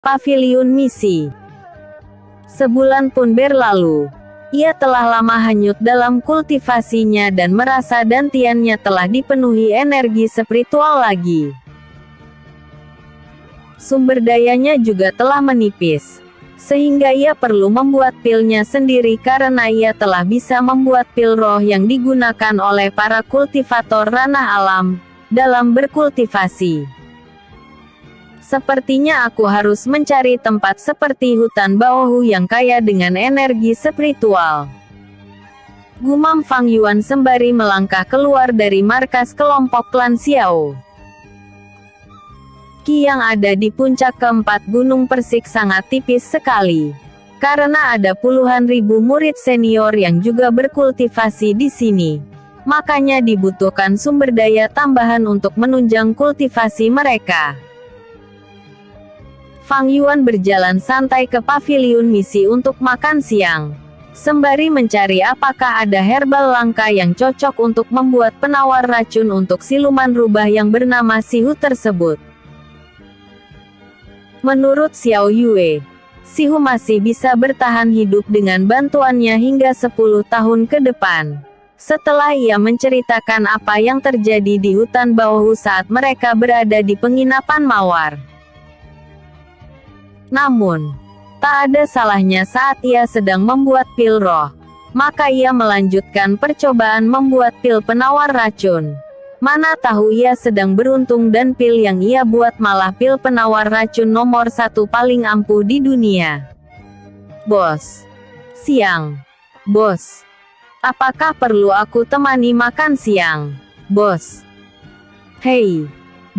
Paviliun misi. Sebulan pun berlalu. Ia telah lama hanyut dalam kultivasinya dan merasa dantiannya telah dipenuhi energi spiritual lagi. Sumber dayanya juga telah menipis, sehingga ia perlu membuat pilnya sendiri karena ia telah bisa membuat pil roh yang digunakan oleh para kultivator ranah alam dalam berkultivasi. Sepertinya aku harus mencari tempat seperti hutan Baohu yang kaya dengan energi spiritual. Gumam Fang Yuan sembari melangkah keluar dari markas kelompok klan Xiao. Ki yang ada di puncak keempat Gunung Persik sangat tipis sekali. Karena ada puluhan ribu murid senior yang juga berkultivasi di sini. Makanya dibutuhkan sumber daya tambahan untuk menunjang kultivasi mereka. Fang Yuan berjalan santai ke paviliun misi untuk makan siang. Sembari mencari apakah ada herbal langka yang cocok untuk membuat penawar racun untuk siluman rubah yang bernama Sihu tersebut. Menurut Xiao Yue, Sihu masih bisa bertahan hidup dengan bantuannya hingga 10 tahun ke depan. Setelah ia menceritakan apa yang terjadi di hutan Baohu saat mereka berada di penginapan mawar. Namun, tak ada salahnya saat ia sedang membuat pil roh. Maka ia melanjutkan percobaan membuat pil penawar racun. Mana tahu ia sedang beruntung dan pil yang ia buat malah pil penawar racun nomor 1 paling ampuh di dunia. Bos. Siang. Bos. Apakah perlu aku temani makan siang? Bos. Hei.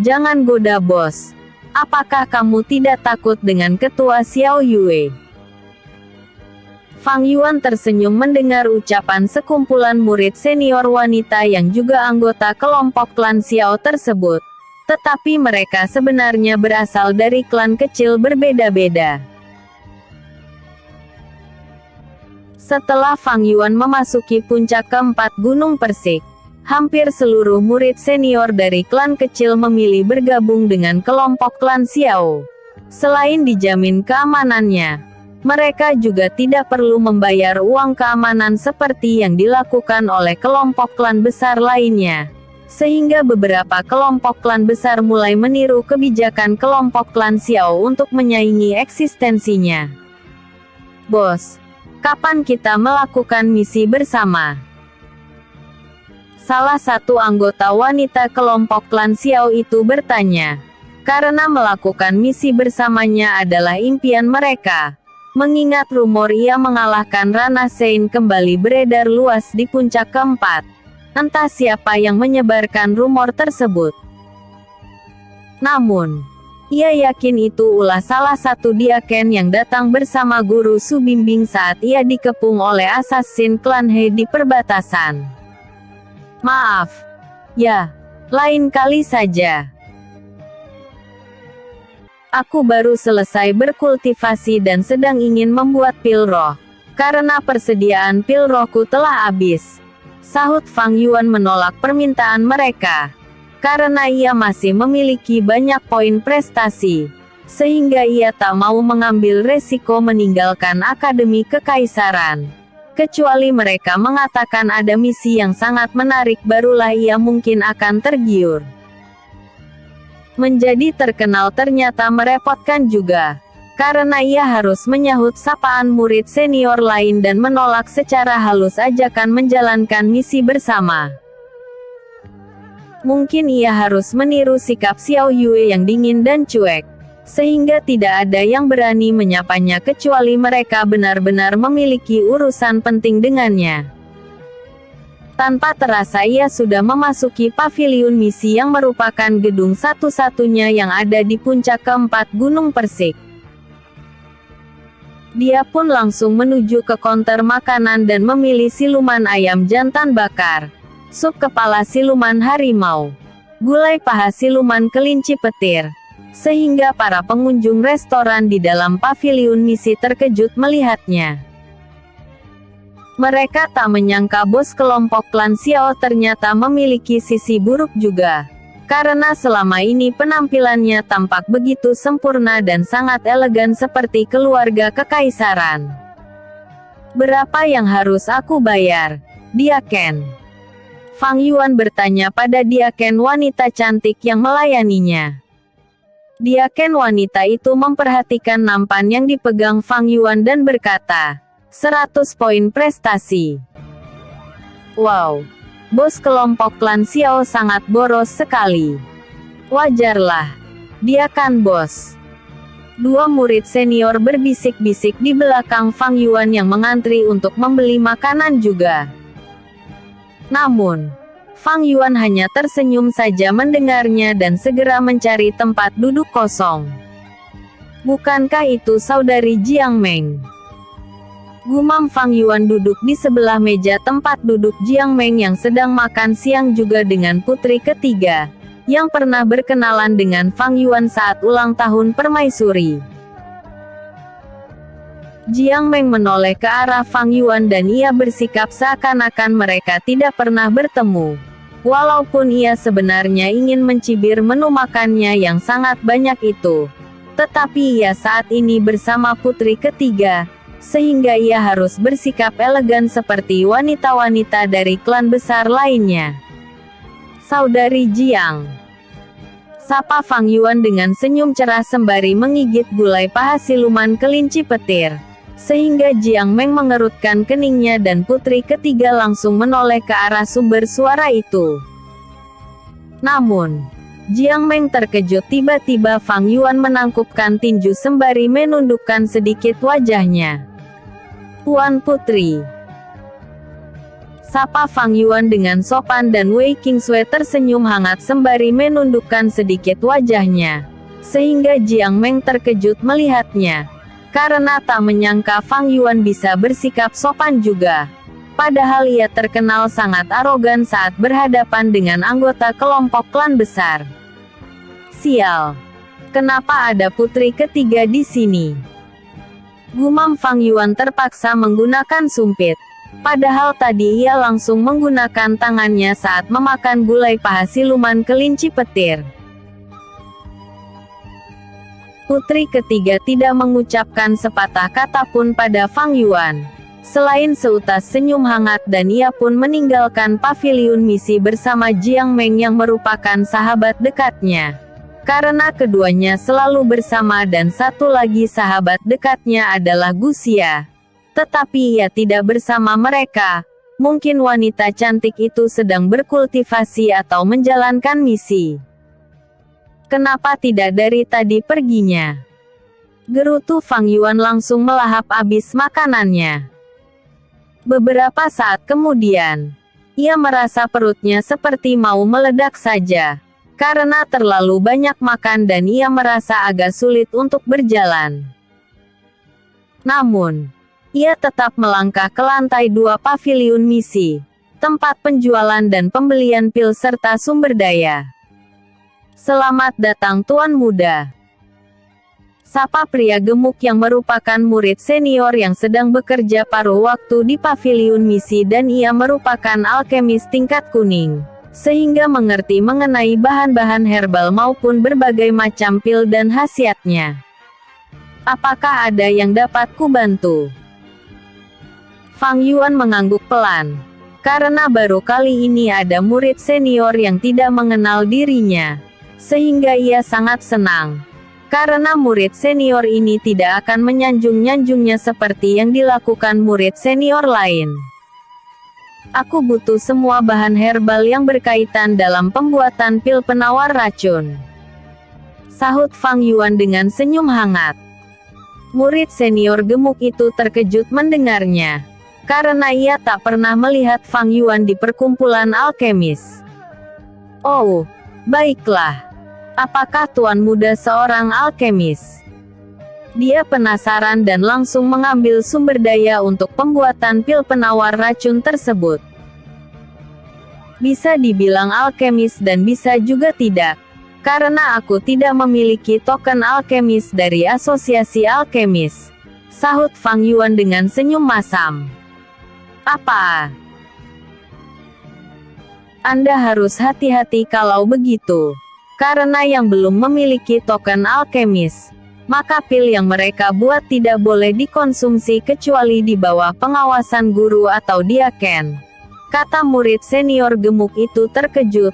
Jangan goda bos. Apakah kamu tidak takut dengan ketua Xiao Yue? Fang Yuan tersenyum mendengar ucapan sekumpulan murid senior wanita yang juga anggota kelompok klan Xiao tersebut. Tetapi mereka sebenarnya berasal dari klan kecil berbeda-beda. Setelah Fang Yuan memasuki puncak keempat Gunung Persik, hampir seluruh murid senior dari klan kecil memilih bergabung dengan kelompok klan Xiao. Selain dijamin keamanannya, mereka juga tidak perlu membayar uang keamanan seperti yang dilakukan oleh kelompok klan besar lainnya. Sehingga beberapa kelompok klan besar mulai meniru kebijakan kelompok klan Xiao untuk menyaingi eksistensinya. Bos, kapan kita melakukan misi bersama? Salah satu anggota wanita kelompok klan Xiao itu bertanya. Karena melakukan misi bersamanya adalah impian mereka. Mengingat rumor ia mengalahkan Rana Sein kembali beredar luas di puncak keempat. Entah siapa yang menyebarkan rumor tersebut. Namun, ia yakin itu ulah salah satu diaken yang datang bersama guru Subimbing saat ia dikepung oleh assassin klan He di perbatasan. Maaf. Ya, lain kali saja. Aku baru selesai berkultivasi dan sedang ingin membuat pil roh. Karena persediaan pil rohku telah habis. Sahut Fang Yuan menolak permintaan mereka. Karena ia masih memiliki banyak poin prestasi. Sehingga ia tak mau mengambil resiko meninggalkan Akademi Kekaisaran. Kecuali mereka mengatakan ada misi yang sangat menarik barulah ia mungkin akan tergiur. Menjadi terkenal ternyata merepotkan juga. Karena ia harus menyahut sapaan murid senior lain dan menolak secara halus ajakan menjalankan misi bersama. Mungkin ia harus meniru sikap Xiao Yue yang dingin dan cuek. Sehingga tidak ada yang berani menyapanya kecuali mereka benar-benar memiliki urusan penting dengannya. Tanpa terasa ia sudah memasuki paviliun misi yang merupakan gedung satu-satunya yang ada di puncak keempat Gunung Persik. Dia pun langsung menuju ke konter makanan dan memilih siluman ayam jantan bakar, sup kepala siluman harimau, gulai paha siluman kelinci petir. Sehingga para pengunjung restoran di dalam paviliun misi terkejut melihatnya. Mereka tak menyangka bos kelompok klan Xiao ternyata memiliki sisi buruk juga. Karena selama ini penampilannya tampak begitu sempurna dan sangat elegan seperti keluarga kekaisaran. "Berapa yang harus aku bayar, Diaken?" Fang Yuan bertanya pada diaken wanita cantik yang melayaninya. Diaken wanita itu memperhatikan nampan yang dipegang Fang Yuan dan berkata, 100 poin prestasi. Wow! Bos kelompok klan Xiao sangat boros sekali. Wajarlah. Dia kan bos. Dua murid senior berbisik-bisik di belakang Fang Yuan yang mengantri untuk membeli makanan juga. Namun, Fang Yuan hanya tersenyum saja mendengarnya dan segera mencari tempat duduk kosong. "Bukankah itu saudari Jiang Meng?" Gumam Fang Yuan duduk di sebelah meja tempat duduk Jiang Meng yang sedang makan siang juga dengan putri ketiga, yang pernah berkenalan dengan Fang Yuan saat ulang tahun permaisuri. Jiang Meng menoleh ke arah Fang Yuan dan ia bersikap seakan-akan mereka tidak pernah bertemu. Walaupun ia sebenarnya ingin mencibir menu makannya yang sangat banyak itu. Tetapi ia saat ini bersama putri ketiga, sehingga ia harus bersikap elegan seperti wanita-wanita dari klan besar lainnya. "Saudari Jiang," sapa Fang Yuan dengan senyum cerah sembari menggigit gulai paha siluman kelinci petir. Sehingga Jiang Meng mengerutkan keningnya dan putri ketiga langsung menoleh ke arah sumber suara itu. Namun, Jiang Meng terkejut tiba-tiba Fang Yuan menangkupkan tinju sembari menundukkan sedikit wajahnya. "Tuan Putri," sapa Fang Yuan dengan sopan dan Wei Qingsui tersenyum hangat sembari menundukkan sedikit wajahnya. Sehingga Jiang Meng terkejut melihatnya. Karena tak menyangka Fang Yuan bisa bersikap sopan juga. Padahal ia terkenal sangat arogan saat berhadapan dengan anggota kelompok klan besar. "Sial. Kenapa ada putri ketiga di sini?" Gumam Fang Yuan terpaksa menggunakan sumpit. Padahal tadi ia langsung menggunakan tangannya saat memakan gulai paha siluman kelinci petir. Putri ketiga tidak mengucapkan sepatah kata pun pada Fang Yuan. Selain seutas senyum hangat dan ia pun meninggalkan paviliun misi bersama Jiang Meng yang merupakan sahabat dekatnya. Karena keduanya selalu bersama dan satu lagi sahabat dekatnya adalah Gu Xia. Tetapi ia tidak bersama mereka. Mungkin wanita cantik itu sedang berkultivasi atau menjalankan misi. "Kenapa tidak dari tadi perginya?" gerutu Fang Yuan langsung melahap habis makanannya. Beberapa saat kemudian, ia merasa perutnya seperti mau meledak saja. Karena terlalu banyak makan dan ia merasa agak sulit untuk berjalan. Namun, ia tetap melangkah ke lantai 2 paviliun misi, tempat penjualan dan pembelian pil serta sumber daya. "Selamat datang Tuan Muda," sapa pria gemuk yang merupakan murid senior yang sedang bekerja paruh waktu di paviliun misi dan ia merupakan alkemis tingkat kuning, sehingga mengerti mengenai bahan-bahan herbal maupun berbagai macam pil dan khasiatnya. "Apakah ada yang dapat kubantu?" Fang Yuan mengangguk pelan. Karena baru kali ini ada murid senior yang tidak mengenal dirinya. Sehingga ia sangat senang. Karena murid senior ini tidak akan menyanjung-nyanjungnya seperti yang dilakukan murid senior lain. "Aku butuh semua bahan herbal yang berkaitan dalam pembuatan pil penawar racun," sahut Fang Yuan dengan senyum hangat. Murid senior gemuk itu terkejut mendengarnya. Karena ia tak pernah melihat Fang Yuan di perkumpulan alkemis. "Oh, baiklah. Apakah Tuan Muda seorang alkemis?" Dia penasaran dan langsung mengambil sumber daya untuk pembuatan pil penawar racun tersebut. "Bisa dibilang alkemis dan bisa juga tidak. Karena aku tidak memiliki token alkemis dari asosiasi alkemis," sahut Fang Yuan dengan senyum masam. "Apa? Anda harus hati-hati kalau begitu. Karena yang belum memiliki token alkemis, maka pil yang mereka buat tidak boleh dikonsumsi kecuali di bawah pengawasan guru atau diaken. Kata murid senior gemuk itu terkejut.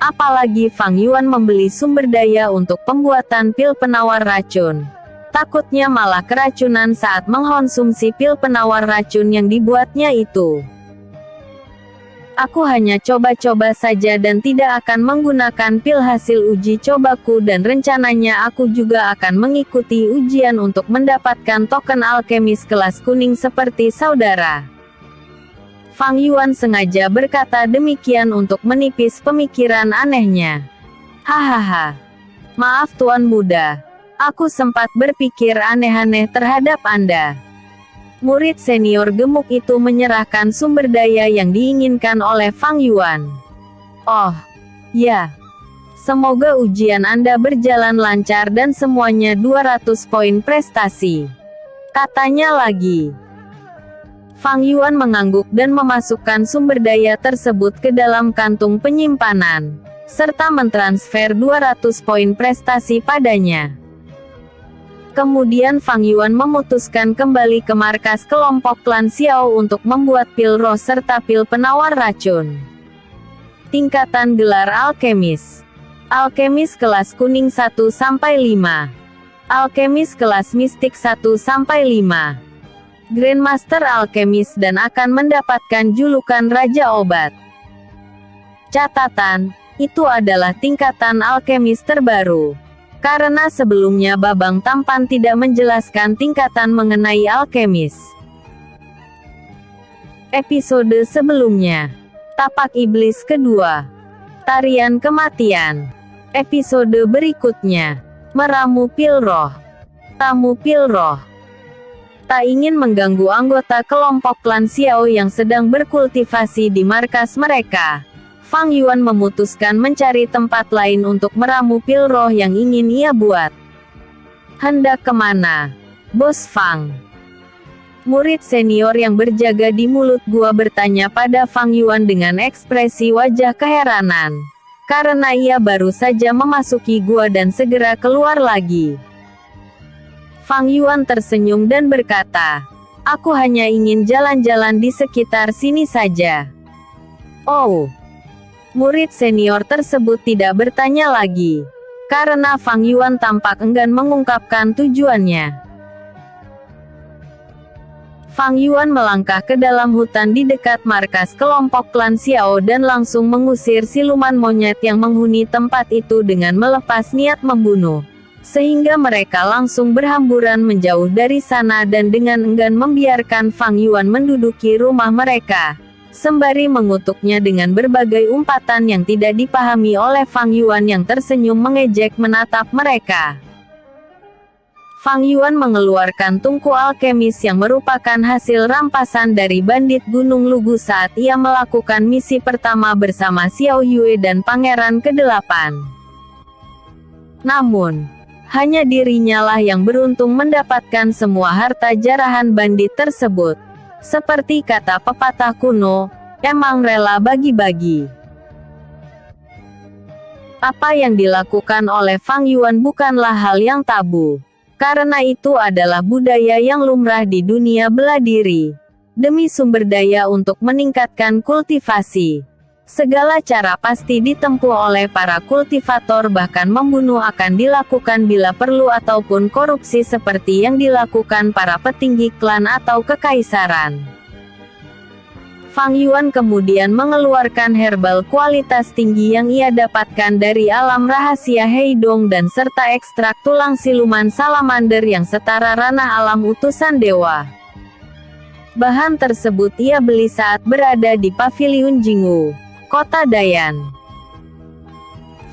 Apalagi Fang Yuan membeli sumber daya untuk pembuatan pil penawar racun. Takutnya malah keracunan saat mengkonsumsi pil penawar racun yang dibuatnya itu. Aku hanya coba-coba saja dan tidak akan menggunakan pil hasil uji cobaku dan rencananya aku juga akan mengikuti ujian untuk mendapatkan token alkemis kelas kuning seperti saudara. Fang Yuan sengaja berkata demikian untuk menipis pemikiran anehnya. Hahaha. Maaf Tuan Muda. Aku sempat berpikir aneh-aneh terhadap Anda. Murid senior gemuk itu menyerahkan sumber daya yang diinginkan oleh Fang Yuan. Oh, ya. Semoga ujian Anda berjalan lancar dan semuanya 200 poin prestasi. Katanya lagi. Fang Yuan mengangguk dan memasukkan sumber daya tersebut ke dalam kantung penyimpanan, serta mentransfer 200 poin prestasi padanya. Kemudian Fang Yuan memutuskan kembali ke markas kelompok klan Xiao untuk membuat pil roh serta pil penawar racun. Tingkatan gelar alkemis. Alkemis kelas kuning 1-5. Alkemis kelas mistik 1-5. Grandmaster alkemis dan akan mendapatkan julukan Raja Obat. Catatan, itu adalah tingkatan alkemis terbaru. Karena sebelumnya Babang Tampan tidak menjelaskan tingkatan mengenai alkemis. Episode sebelumnya. Tapak Iblis kedua. Tarian Kematian. Episode berikutnya. Meramu pil roh. Tamu pil roh. Tak ingin mengganggu anggota kelompok klan Xiao yang sedang berkultivasi di markas mereka, Fang Yuan memutuskan mencari tempat lain untuk meramu pil roh yang ingin ia buat. Hendak kemana, Bos Fang? Murid senior yang berjaga di mulut gua bertanya pada Fang Yuan dengan ekspresi wajah keheranan. Karena ia baru saja memasuki gua dan segera keluar lagi. Fang Yuan tersenyum dan berkata, "Aku hanya ingin jalan-jalan di sekitar sini saja." Oh. Murid senior tersebut tidak bertanya lagi, karena Fang Yuan tampak enggan mengungkapkan tujuannya. Fang Yuan melangkah ke dalam hutan di dekat markas kelompok klan Xiao dan langsung mengusir siluman monyet yang menghuni tempat itu dengan melepas niat membunuh, sehingga mereka langsung berhamburan menjauh dari sana dan dengan enggan membiarkan Fang Yuan menduduki rumah mereka. Sembari mengutuknya dengan berbagai umpatan yang tidak dipahami oleh Fang Yuan yang tersenyum mengejek menatap mereka. Fang Yuan mengeluarkan tungku alkemis yang merupakan hasil rampasan dari bandit Gunung Lugu saat ia melakukan misi pertama bersama Xiao Yue dan Pangeran ke-8. Namun, hanya dirinya lah yang beruntung mendapatkan semua harta jarahan bandit tersebut. Seperti kata pepatah kuno, emang rela bagi-bagi. Apa yang dilakukan oleh Fang Yuan bukanlah hal yang tabu. Karena itu adalah budaya yang lumrah di dunia bela diri. Demi sumber daya untuk meningkatkan kultivasi. Segala cara pasti ditempuh oleh para kultivator, bahkan membunuh akan dilakukan bila perlu ataupun korupsi seperti yang dilakukan para petinggi klan atau kekaisaran. Fang Yuan kemudian mengeluarkan herbal kualitas tinggi yang ia dapatkan dari alam rahasia Heidong dan serta ekstrak tulang siluman salamander yang setara ranah alam utusan dewa. Bahan tersebut ia beli saat berada di Paviliun Jingwu, Kota Dayan.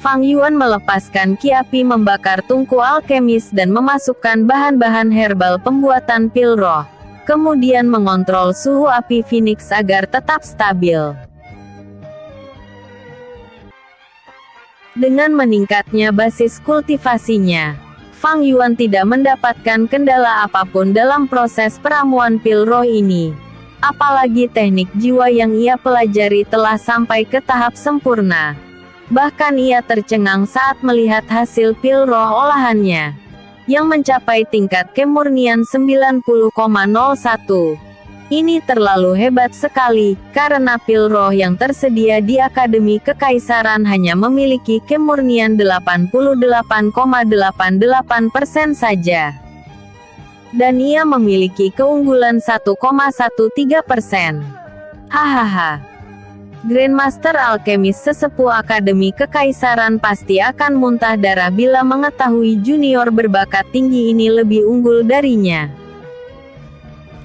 Fang Yuan melepaskan ki api membakar tungku alkemis dan memasukkan bahan-bahan herbal pembuatan pil roh. Kemudian mengontrol suhu api Phoenix agar tetap stabil. Dengan meningkatnya basis kultivasinya, Fang Yuan tidak mendapatkan kendala apapun dalam proses peramuan pil roh ini. Apalagi teknik jiwa yang ia pelajari telah sampai ke tahap sempurna. Bahkan ia tercengang saat melihat hasil pil roh olahannya, yang mencapai tingkat kemurnian 90,01. Ini terlalu hebat sekali, karena pil roh yang tersedia di Akademi Kekaisaran hanya memiliki kemurnian 88,88% saja. Dan ia memiliki keunggulan 1,13%. Hahaha. Grandmaster Alkemis sesepuh Akademi Kekaisaran pasti akan muntah darah bila mengetahui junior berbakat tinggi ini lebih unggul darinya.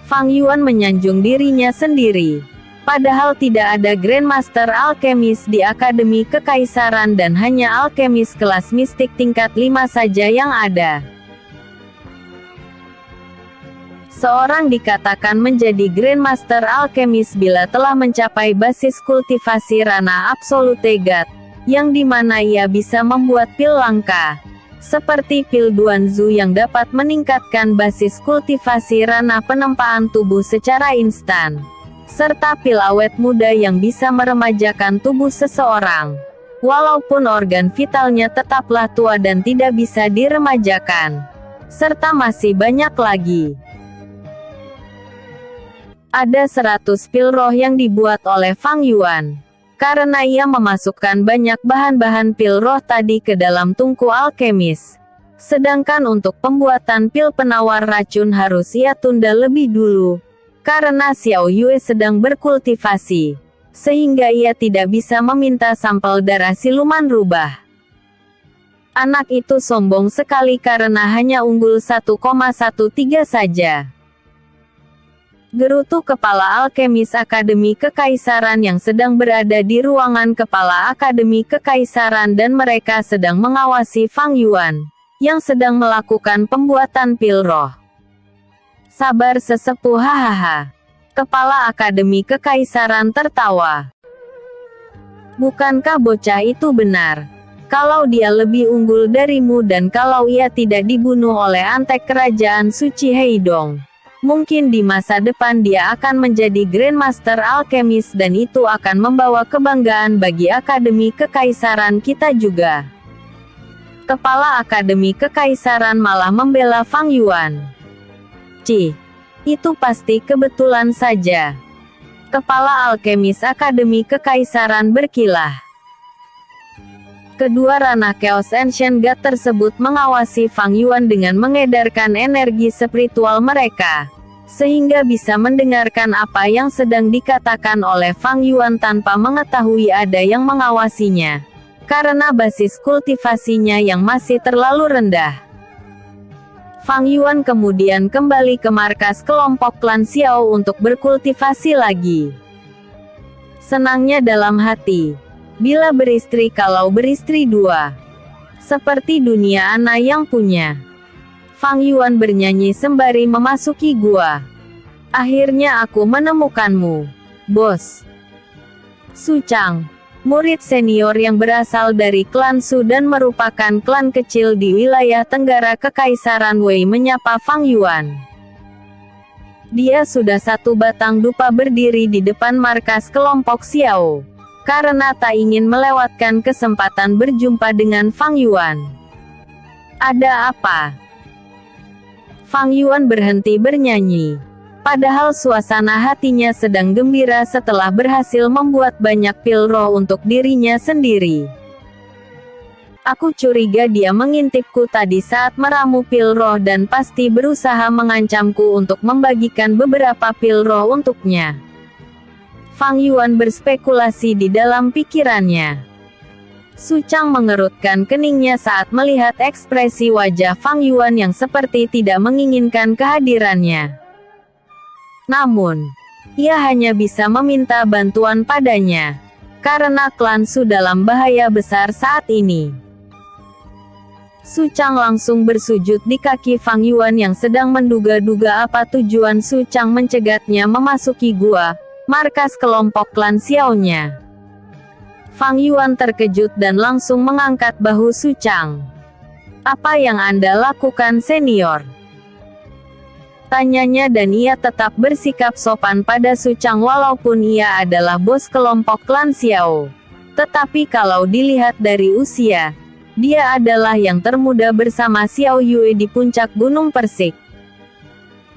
Fang Yuan menyanjung dirinya sendiri. Padahal tidak ada Grandmaster Alkemis di Akademi Kekaisaran dan hanya alkemis kelas mistik tingkat 5 saja yang ada. Seorang dikatakan menjadi Grandmaster Alkemis bila telah mencapai basis kultivasi Rana Absolute God, yang dimana ia bisa membuat pil langka, seperti pil Duanzu yang dapat meningkatkan basis kultivasi Rana penempaan tubuh secara instan, serta pil awet muda yang bisa meremajakan tubuh seseorang, walaupun organ vitalnya tetaplah tua dan tidak bisa diremajakan, serta masih banyak lagi. Ada 100 pil roh yang dibuat oleh Fang Yuan, karena ia memasukkan banyak bahan-bahan pil roh tadi ke dalam tungku alkemis. Sedangkan untuk pembuatan pil penawar racun harus ia tunda lebih dulu, karena Xiao Yue sedang berkultivasi, sehingga ia tidak bisa meminta sampel darah siluman rubah. Anak itu sombong sekali karena hanya unggul 1,13 saja. Gerutu kepala alkemis Akademi Kekaisaran yang sedang berada di ruangan kepala Akademi Kekaisaran dan mereka sedang mengawasi Fang Yuan, yang sedang melakukan pembuatan pil roh. Sabar sesepuh, hahaha. Kepala Akademi Kekaisaran tertawa. Bukankah bocah itu benar? Kalau dia lebih unggul darimu dan kalau ia tidak dibunuh oleh antek kerajaan suci Heidong, mungkin di masa depan dia akan menjadi Grandmaster Alkemis dan itu akan membawa kebanggaan bagi Akademi Kekaisaran kita juga. Kepala Akademi Kekaisaran malah membela Fang Yuan. Cih, itu pasti kebetulan saja. Kepala Alkemis Akademi Kekaisaran berkilah. Kedua ranah Chaos Ancient God tersebut mengawasi Fang Yuan dengan mengedarkan energi spiritual mereka, sehingga bisa mendengarkan apa yang sedang dikatakan oleh Fang Yuan tanpa mengetahui ada yang mengawasinya, karena basis kultivasinya yang masih terlalu rendah. Fang Yuan kemudian kembali ke markas kelompok klan Xiao untuk berkultivasi lagi. Senangnya dalam hati. Bila beristri kalau beristri dua. Seperti dunia Ana yang punya. Fang Yuan bernyanyi sembari memasuki gua. Akhirnya aku menemukanmu, bos. Su Chang, murid senior yang berasal dari klan Su dan merupakan klan kecil di wilayah Tenggara Kekaisaran Wei menyapa Fang Yuan. Dia sudah satu batang dupa berdiri di depan markas kelompok Xiao, karena tak ingin melewatkan kesempatan berjumpa dengan Fang Yuan. Ada apa? Fang Yuan berhenti bernyanyi. Padahal suasana hatinya sedang gembira setelah berhasil membuat banyak pil roh untuk dirinya sendiri. Aku curiga dia mengintipku tadi saat meramu pil roh dan pasti berusaha mengancamku untuk membagikan beberapa pil roh untuknya. Fang Yuan berspekulasi di dalam pikirannya. Su Chang mengerutkan keningnya saat melihat ekspresi wajah Fang Yuan yang seperti tidak menginginkan kehadirannya. Namun, ia hanya bisa meminta bantuan padanya, karena klan Su dalam bahaya besar saat ini. Su Chang langsung bersujud di kaki Fang Yuan yang sedang menduga-duga apa tujuan Su Chang mencegatnya memasuki gua, markas kelompok klan Xiao-nya. Fang Yuan terkejut dan langsung mengangkat bahu Su Chang. Apa yang Anda lakukan senior? Tanyanya dan ia tetap bersikap sopan pada Su Chang walaupun ia adalah bos kelompok klan Xiao. Tetapi kalau dilihat dari usia, dia adalah yang termuda bersama Xiao Yue di puncak Gunung Persik.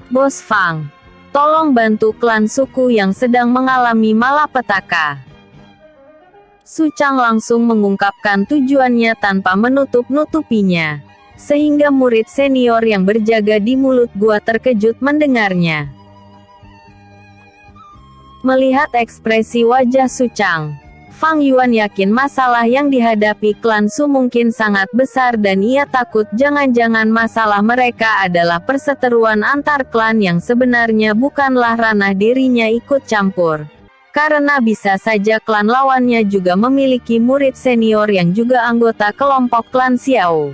Bos Fang, tolong bantu klan suku yang sedang mengalami malapetaka. Su Chang langsung mengungkapkan tujuannya tanpa menutup-nutupinya, sehingga murid senior yang berjaga di mulut gua terkejut mendengarnya. Melihat ekspresi wajah Su Chang, Fang Yuan yakin masalah yang dihadapi klan Su mungkin sangat besar dan ia takut jangan-jangan masalah mereka adalah perseteruan antar klan yang sebenarnya bukanlah ranah dirinya ikut campur. Karena bisa saja klan lawannya juga memiliki murid senior yang juga anggota kelompok klan Xiao.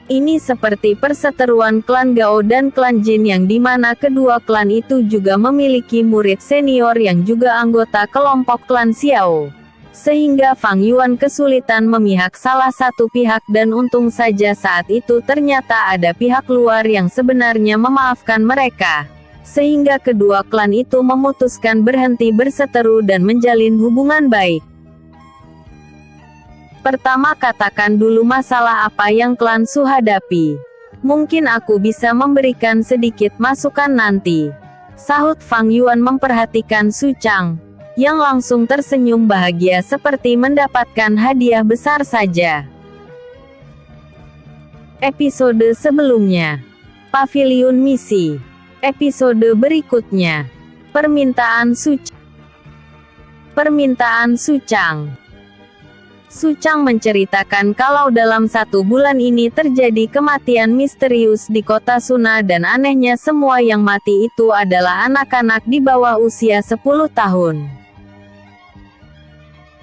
Ini seperti perseteruan klan Gao dan klan Jin yang dimana kedua klan itu juga memiliki murid senior yang juga anggota kelompok klan Xiao. Sehingga Fang Yuan kesulitan memihak salah satu pihak dan untung saja saat itu ternyata ada pihak luar yang sebenarnya memaafkan mereka. Sehingga kedua klan itu memutuskan berhenti berseteru dan menjalin hubungan baik. Pertama katakan dulu masalah apa yang klan Su hadapi. Mungkin aku bisa memberikan sedikit masukan nanti. Sahut Fang Yuan memperhatikan Su Chang, yang langsung tersenyum bahagia seperti mendapatkan hadiah besar saja. Episode sebelumnya. Paviliun Misi. Episode berikutnya. Permintaan Su Chang. Su Chang menceritakan kalau dalam 1 bulan ini terjadi kematian misterius di kota Suna dan anehnya semua yang mati itu adalah anak-anak di bawah usia 10 tahun.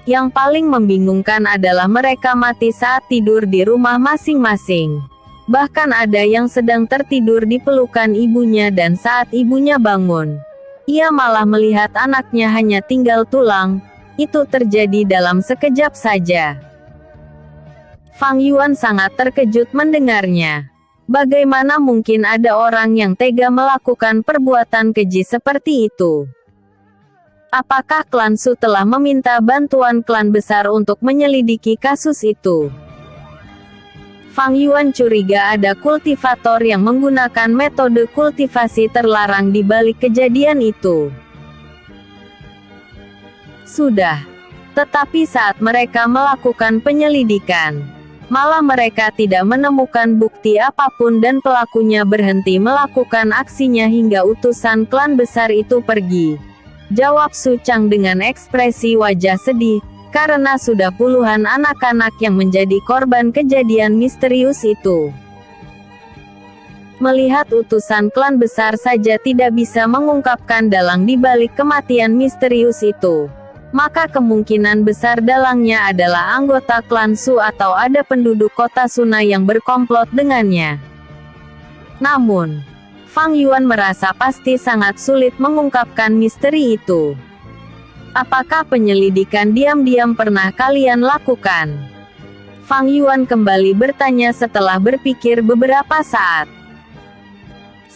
Yang paling membingungkan adalah mereka mati saat tidur di rumah masing-masing. Bahkan ada yang sedang tertidur di pelukan ibunya dan saat ibunya bangun, ia malah melihat anaknya hanya tinggal tulang. Itu terjadi dalam sekejap saja. Fang Yuan sangat terkejut mendengarnya. Bagaimana mungkin ada orang yang tega melakukan perbuatan keji seperti itu? Apakah klan Su telah meminta bantuan klan besar untuk menyelidiki kasus itu? Fang Yuan curiga ada kultivator yang menggunakan metode kultivasi terlarang di balik kejadian itu. Sudah. Tetapi saat mereka melakukan penyelidikan, malah mereka tidak menemukan bukti apapun dan pelakunya berhenti melakukan aksinya hingga utusan klan besar itu pergi. Jawab Su Chang dengan ekspresi wajah sedih, karena sudah puluhan anak-anak yang menjadi korban kejadian misterius itu. Melihat utusan klan besar saja tidak bisa mengungkapkan dalang di balik kematian misterius itu, maka kemungkinan besar dalangnya adalah anggota klan Su atau ada penduduk kota Suna yang berkomplot dengannya. Namun, Fang Yuan merasa pasti sangat sulit mengungkapkan misteri itu. Apakah penyelidikan diam-diam pernah kalian lakukan? Fang Yuan kembali bertanya setelah berpikir beberapa saat.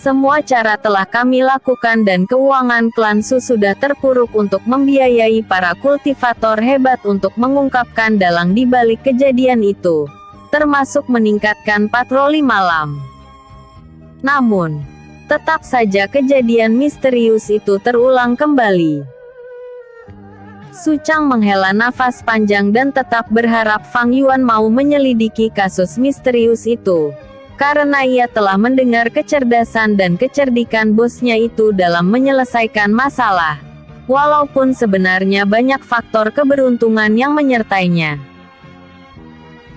Semua cara telah kami lakukan dan keuangan klan Su sudah terpuruk untuk membiayai para kultivator hebat untuk mengungkapkan dalang di balik kejadian itu, termasuk meningkatkan patroli malam. Namun, tetap saja kejadian misterius itu terulang kembali. Su Chang menghela nafas panjang dan tetap berharap Fang Yuan mau menyelidiki kasus misterius itu. Karena ia telah mendengar kecerdasan dan kecerdikan bosnya itu dalam menyelesaikan masalah. Walaupun sebenarnya banyak faktor keberuntungan yang menyertainya.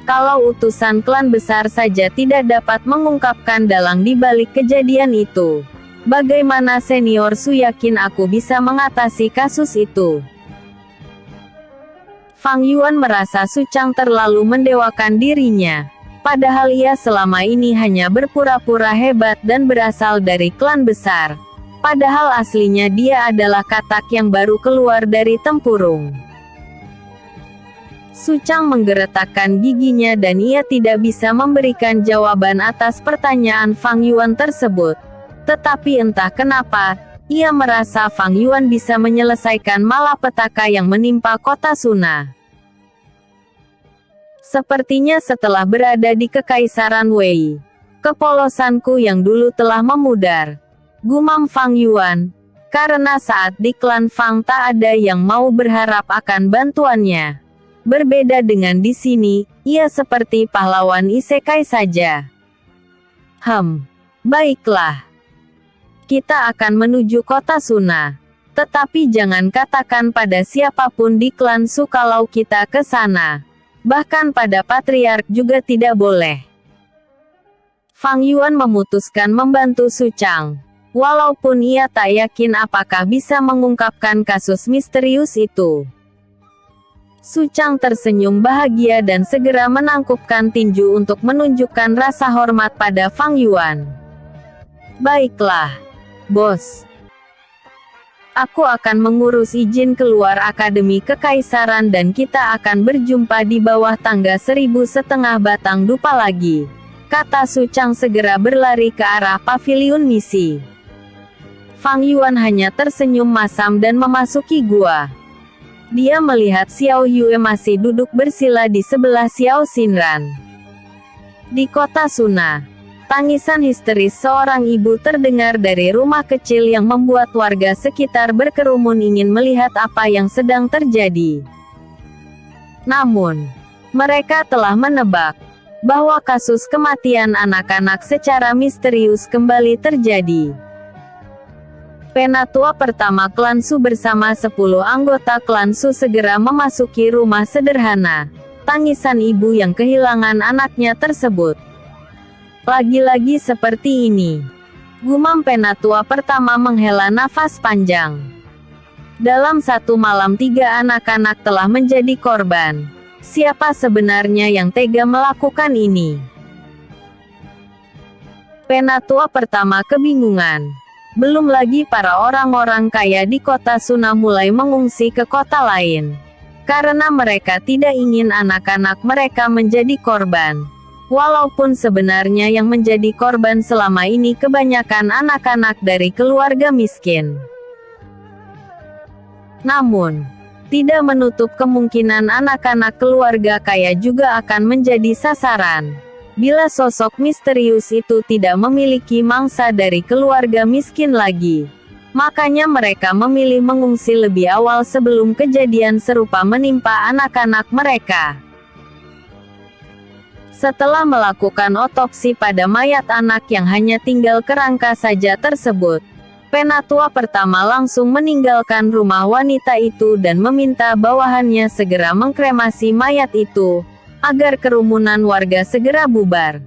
Kalau utusan klan besar saja tidak dapat mengungkapkan dalang di balik kejadian itu, bagaimana senior Su yakin aku bisa mengatasi kasus itu? Fang Yuan merasa Su Chang terlalu mendewakan dirinya. Padahal ia selama ini hanya berpura-pura hebat dan berasal dari klan besar. Padahal aslinya dia adalah katak yang baru keluar dari tempurung. Su Chang menggeretakkan giginya dan ia tidak bisa memberikan jawaban atas pertanyaan Fang Yuan tersebut. Tetapi entah kenapa, Ia merasa Fang Yuan bisa menyelesaikan malapetaka yang menimpa kota Suna. Sepertinya setelah berada di Kekaisaran Wei, kepolosanku yang dulu telah memudar, gumam Fang Yuan, karena saat di klan Fang tak ada yang mau berharap akan bantuannya. Berbeda dengan di sini, ia seperti pahlawan isekai saja. Baiklah. Kita akan menuju kota Suna. Tetapi jangan katakan pada siapapun di klan Su kalau kita ke sana. Bahkan pada Patriark juga tidak boleh. Fang Yuan memutuskan membantu Su Chang. Walaupun ia tak yakin apakah bisa mengungkapkan kasus misterius itu. Su Chang tersenyum bahagia dan segera menangkupkan tinju untuk menunjukkan rasa hormat pada Fang Yuan. Baiklah, bos. Aku akan mengurus izin keluar Akademi Kekaisaran dan kita akan berjumpa di bawah tangga 1.500 batang dupa lagi. Kata Su Chang segera berlari ke arah paviliun misi. Fang Yuan hanya tersenyum masam dan memasuki gua. Dia melihat Xiao Yue masih duduk bersila di sebelah Xiao Xinran. Di kota Suna, tangisan histeris seorang ibu terdengar dari rumah kecil yang membuat warga sekitar berkerumun ingin melihat apa yang sedang terjadi. Namun, mereka telah menebak bahwa kasus kematian anak-anak secara misterius kembali terjadi. Penatua pertama klan Su bersama 10 anggota klan Su segera memasuki rumah sederhana. Tangisan ibu yang kehilangan anaknya tersebut. Lagi-lagi seperti ini. Gumam penatua pertama menghela nafas panjang. Dalam satu malam 3 anak-anak telah menjadi korban. Siapa sebenarnya yang tega melakukan ini? Penatua pertama kebingungan. Belum lagi para orang-orang kaya di kota Suna mulai mengungsi ke kota lain. Karena mereka tidak ingin anak-anak mereka menjadi korban. Walaupun sebenarnya yang menjadi korban selama ini kebanyakan anak-anak dari keluarga miskin. Namun, tidak menutup kemungkinan anak-anak keluarga kaya juga akan menjadi sasaran. Bila sosok misterius itu tidak memiliki mangsa dari keluarga miskin lagi. Makanya mereka memilih mengungsi lebih awal sebelum kejadian serupa menimpa anak-anak mereka. Setelah melakukan otopsi pada mayat anak yang hanya tinggal kerangka saja tersebut, penatua pertama langsung meninggalkan rumah wanita itu dan meminta bawahannya segera mengkremasi mayat itu, agar kerumunan warga segera bubar.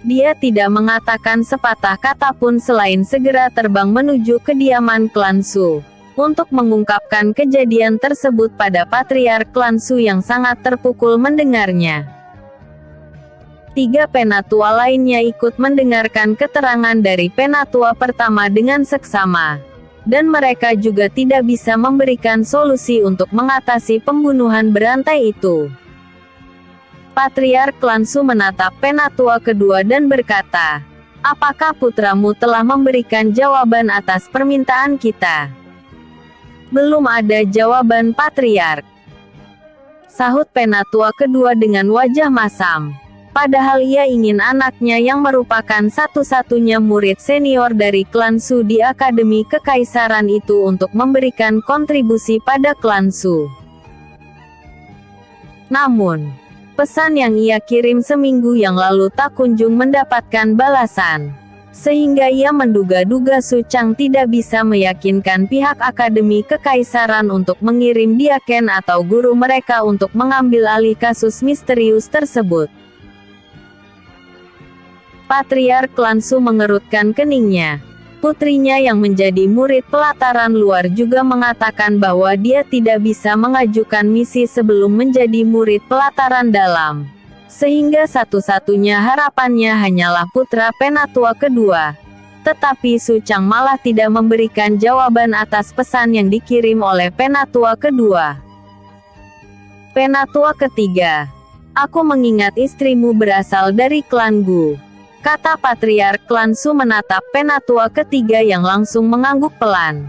Dia tidak mengatakan sepatah kata pun selain segera terbang menuju kediaman klan Su, untuk mengungkapkan kejadian tersebut pada Patriark klan Su yang sangat terpukul mendengarnya. 3 penatua lainnya ikut mendengarkan keterangan dari penatua pertama dengan seksama. Dan mereka juga tidak bisa memberikan solusi untuk mengatasi pembunuhan berantai itu. Patriark klan Su menatap penatua kedua dan berkata, "Apakah putramu telah memberikan jawaban atas permintaan kita?" "Belum ada jawaban Patriark," sahut penatua kedua dengan wajah masam. Padahal ia ingin anaknya yang merupakan satu-satunya murid senior dari klan Su di Akademi Kekaisaran itu untuk memberikan kontribusi pada klan Su. Namun, pesan yang ia kirim seminggu yang lalu tak kunjung mendapatkan balasan. Sehingga ia menduga-duga Su Chang tidak bisa meyakinkan pihak Akademi Kekaisaran untuk mengirim diaken atau guru mereka untuk mengambil alih kasus misterius tersebut. Patriark klan Su mengerutkan keningnya. Putrinya yang menjadi murid pelataran luar juga mengatakan bahwa dia tidak bisa mengajukan misi sebelum menjadi murid pelataran dalam. Sehingga satu-satunya harapannya hanyalah putra penatua kedua. Tetapi Su Chang malah tidak memberikan jawaban atas pesan yang dikirim oleh penatua kedua. Penatua ketiga. Aku mengingat istrimu berasal dari klan Gu. kata Patriark Klan Su menatap penatua ketiga yang langsung mengangguk pelan.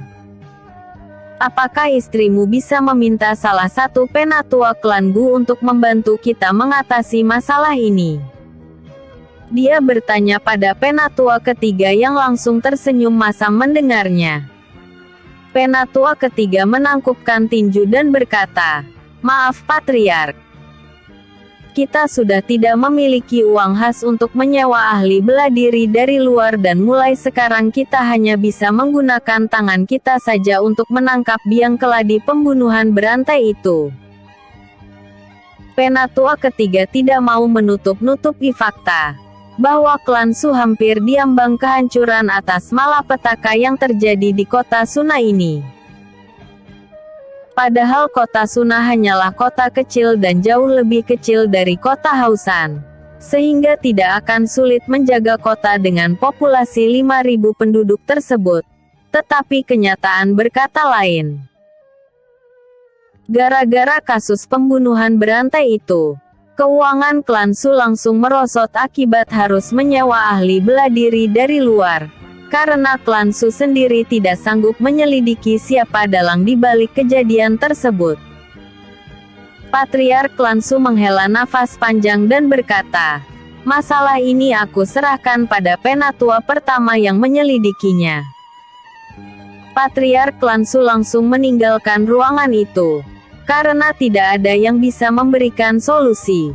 Apakah istrimu bisa meminta salah satu penatua klan Gu untuk membantu kita mengatasi masalah ini? Dia bertanya pada penatua ketiga yang langsung tersenyum masam mendengarnya. Penatua ketiga menangkupkan tinju dan berkata, "Maaf Patriark. Kita sudah tidak memiliki uang khas untuk menyewa ahli bela diri dari luar dan mulai sekarang kita hanya bisa menggunakan tangan kita saja untuk menangkap biang keladi pembunuhan berantai itu." Penatua ketiga tidak mau menutup-nutupi fakta bahwa klan Su hampir diambang kehancuran atas malapetaka yang terjadi di kota Suna ini. Padahal kota Suna hanyalah kota kecil dan jauh lebih kecil dari kota Hausan, sehingga tidak akan sulit menjaga kota dengan populasi 5.000 penduduk tersebut. Tetapi kenyataan berkata lain. Gara-gara kasus pembunuhan berantai itu, keuangan klan Su langsung merosot akibat harus menyewa ahli bela diri dari luar. Karena klan Su sendiri tidak sanggup menyelidiki siapa dalang di balik kejadian tersebut. Patriark klan Su menghela nafas panjang dan berkata, "Masalah ini aku serahkan pada penatua pertama yang menyelidikinya." Patriark klan Su langsung meninggalkan ruangan itu, karena tidak ada yang bisa memberikan solusi.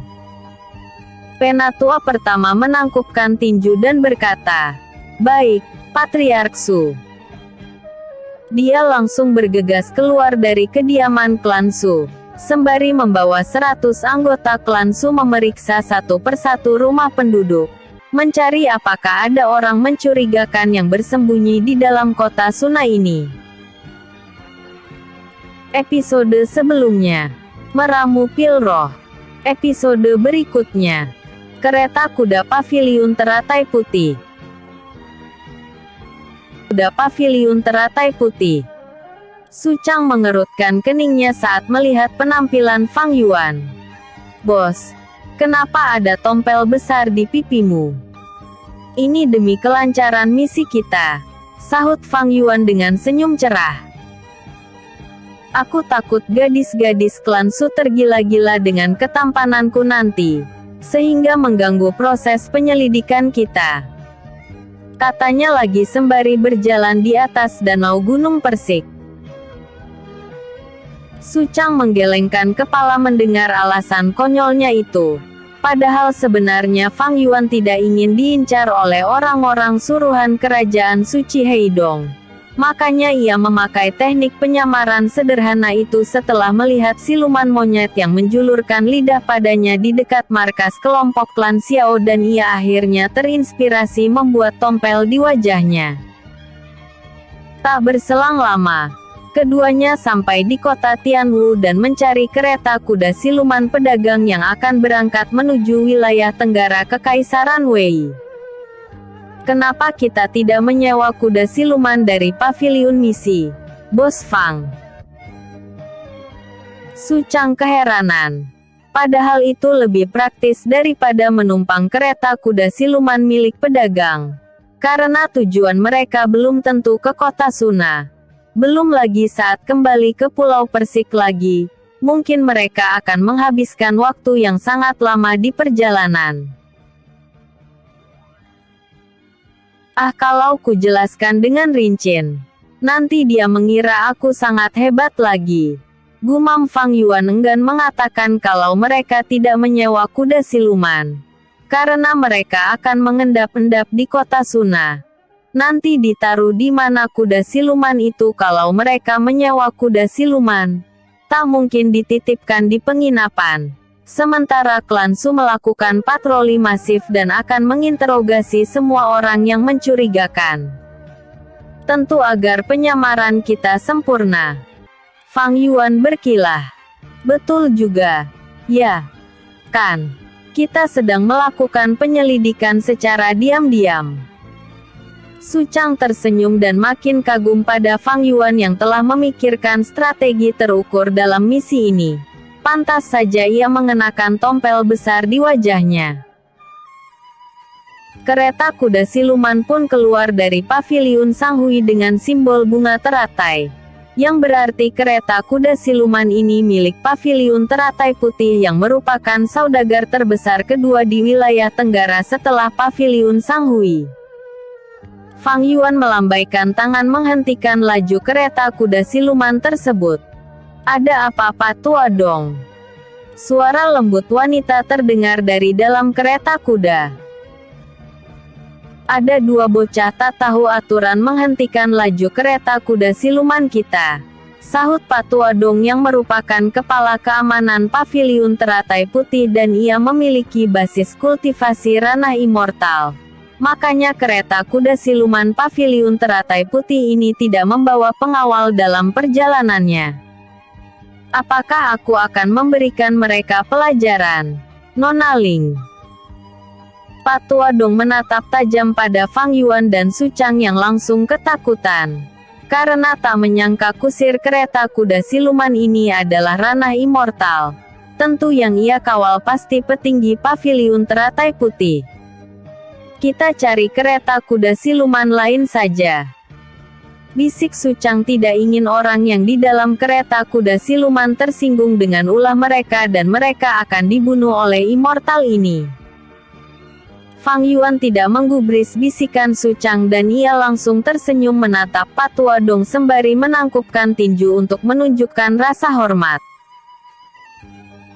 Penatua pertama menangkupkan tinju dan berkata, "Baik, Patriark Su." Dia langsung bergegas keluar dari kediaman klan Su, sembari membawa 100 anggota klan Su memeriksa satu persatu rumah penduduk, mencari apakah ada orang mencurigakan yang bersembunyi di dalam kota Suna ini. Episode sebelumnya, Meramu Pil Roh. Episode berikutnya, Kereta Kuda Paviliun Teratai Putih. Kuda Paviliun Teratai Putih. Su Chang mengerutkan keningnya saat melihat penampilan Fang Yuan. "Bos, kenapa ada tompel besar di pipimu?" "Ini demi kelancaran misi kita," sahut Fang Yuan dengan senyum cerah. "Aku takut gadis-gadis klan Su tergila-gila dengan ketampananku nanti, sehingga mengganggu proses penyelidikan kita," katanya lagi sembari berjalan di atas danau Gunung Persik. Su Chang menggelengkan kepala mendengar alasan konyolnya itu. Padahal sebenarnya Fang Yuan tidak ingin diincar oleh orang-orang suruhan kerajaan suci Heidong. Makanya ia memakai teknik penyamaran sederhana itu setelah melihat siluman monyet yang menjulurkan lidah padanya di dekat markas kelompok klan Xiao dan ia akhirnya terinspirasi membuat tompel di wajahnya. Tak berselang lama, keduanya sampai di kota Tianwu dan mencari kereta kuda siluman pedagang yang akan berangkat menuju wilayah tenggara Kekaisaran Wei. "Kenapa kita tidak menyewa kuda siluman dari paviliun misi, Bos Fang?" Su Chang keheranan. Padahal itu lebih praktis daripada menumpang kereta kuda siluman milik pedagang. Karena tujuan mereka belum tentu ke kota Suna. Belum lagi saat kembali ke Pulau Persik lagi, mungkin mereka akan menghabiskan waktu yang sangat lama di perjalanan. "Ah, kalau ku jelaskan dengan rinci, nanti dia mengira aku sangat hebat lagi," gumam Fang Yuan enggan mengatakan kalau mereka tidak menyewa kuda siluman. Karena mereka akan mengendap-endap di kota Suna. Nanti ditaruh di mana kuda siluman itu kalau mereka menyewa kuda siluman? Tak mungkin dititipkan di penginapan. Sementara klan Su melakukan patroli masif dan akan menginterogasi semua orang yang mencurigakan. Tentu agar penyamaran kita sempurna. Fang Yuan berkilah. "Betul juga. Ya. Kan. Kita sedang melakukan penyelidikan secara diam-diam." Su Chang tersenyum dan makin kagum pada Fang Yuan yang telah memikirkan strategi terukur dalam misi ini. Pantas saja ia mengenakan tompel besar di wajahnya. Kereta kuda siluman pun keluar dari paviliun Sang Hui dengan simbol bunga teratai, yang berarti kereta kuda siluman ini milik paviliun teratai putih yang merupakan saudagar terbesar kedua di wilayah Tenggara setelah paviliun Sang Hui. Fang Yuan melambaikan tangan menghentikan laju kereta kuda siluman tersebut. "Ada apa, Pak Tua Dong?" Suara lembut wanita terdengar dari dalam kereta kuda. "Ada dua bocah tak tahu aturan menghentikan laju kereta kuda siluman kita," sahut Pak Tua Dong yang merupakan kepala keamanan paviliun teratai putih dan ia memiliki basis kultivasi ranah immortal. Makanya kereta kuda siluman paviliun teratai putih ini tidak membawa pengawal dalam perjalanannya. "Apakah aku akan memberikan mereka pelajaran, Nona Ling?" Pak Tua Dong menatap tajam pada Fang Yuan dan Su Chang yang langsung ketakutan. Karena tak menyangka kusir kereta kuda siluman ini adalah ranah immortal. Tentu yang ia kawal pasti petinggi paviliun teratai putih. "Kita cari kereta kuda siluman lain saja," bisik Su Chang, tidak ingin orang yang di dalam kereta kuda siluman tersinggung dengan ulah mereka dan mereka akan dibunuh oleh immortal ini. Fang Yuan tidak menggubris bisikan Su Chang dan ia langsung tersenyum menatap Pak Tua Dong sembari menangkupkan tinju untuk menunjukkan rasa hormat.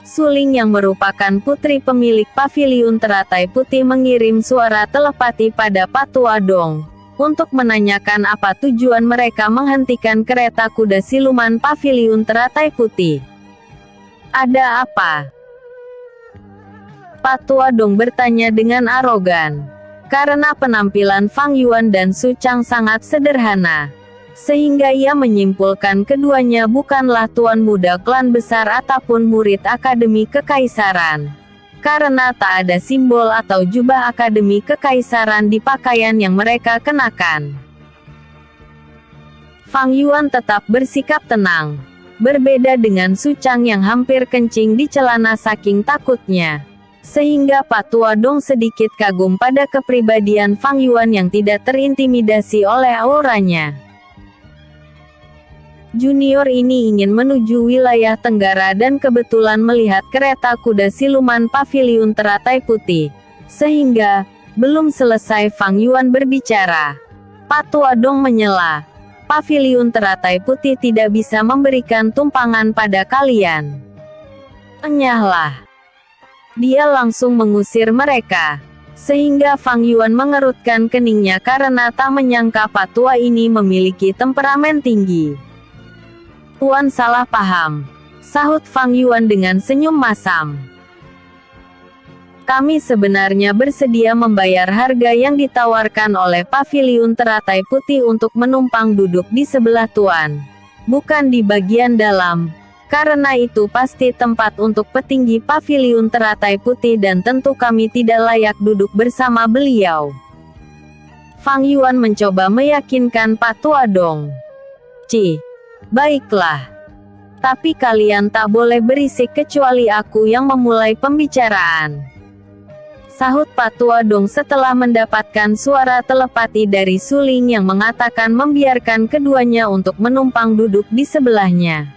Su Ling yang merupakan putri pemilik paviliun teratai putih mengirim suara telepati pada Pak Tua Dong untuk menanyakan apa tujuan mereka menghentikan kereta kuda siluman paviliun teratai putih. "Ada apa?" Pak Tua Dong bertanya dengan arogan. Karena penampilan Fang Yuan dan Su Chang sangat sederhana, sehingga ia menyimpulkan keduanya bukanlah tuan muda klan besar ataupun murid akademi kekaisaran. Karena tak ada simbol atau jubah akademi kekaisaran di pakaian yang mereka kenakan. Fang Yuan tetap bersikap tenang. Berbeda dengan Su Chang yang hampir kencing di celana saking takutnya. Sehingga Pak Tua Dong sedikit kagum pada kepribadian Fang Yuan yang tidak terintimidasi oleh auranya. Junior ini ingin menuju wilayah Tenggara dan kebetulan melihat kereta kuda siluman paviliun teratai putih. Sehingga, belum selesai Fang Yuan berbicara, Pak Tua Dong menyela, "Paviliun teratai putih tidak bisa memberikan tumpangan pada kalian." Enyahlah. Dia langsung mengusir mereka. Sehingga Fang Yuan mengerutkan keningnya karena tak menyangka Pak Tua ini memiliki temperamen tinggi. "Tuan salah paham," sahut Fang Yuan dengan senyum masam. "Kami sebenarnya bersedia membayar harga yang ditawarkan oleh paviliun teratai putih untuk menumpang duduk di sebelah Tuan, bukan di bagian dalam. Karena itu pasti tempat untuk petinggi paviliun teratai putih dan tentu kami tidak layak duduk bersama beliau." Fang Yuan mencoba meyakinkan Pak Tua Dong. Baiklah. Tapi kalian tak boleh berisik kecuali aku yang memulai pembicaraan," sahut Pak Tua Dong setelah mendapatkan suara telepati dari Su Ling yang mengatakan membiarkan keduanya untuk menumpang duduk di sebelahnya.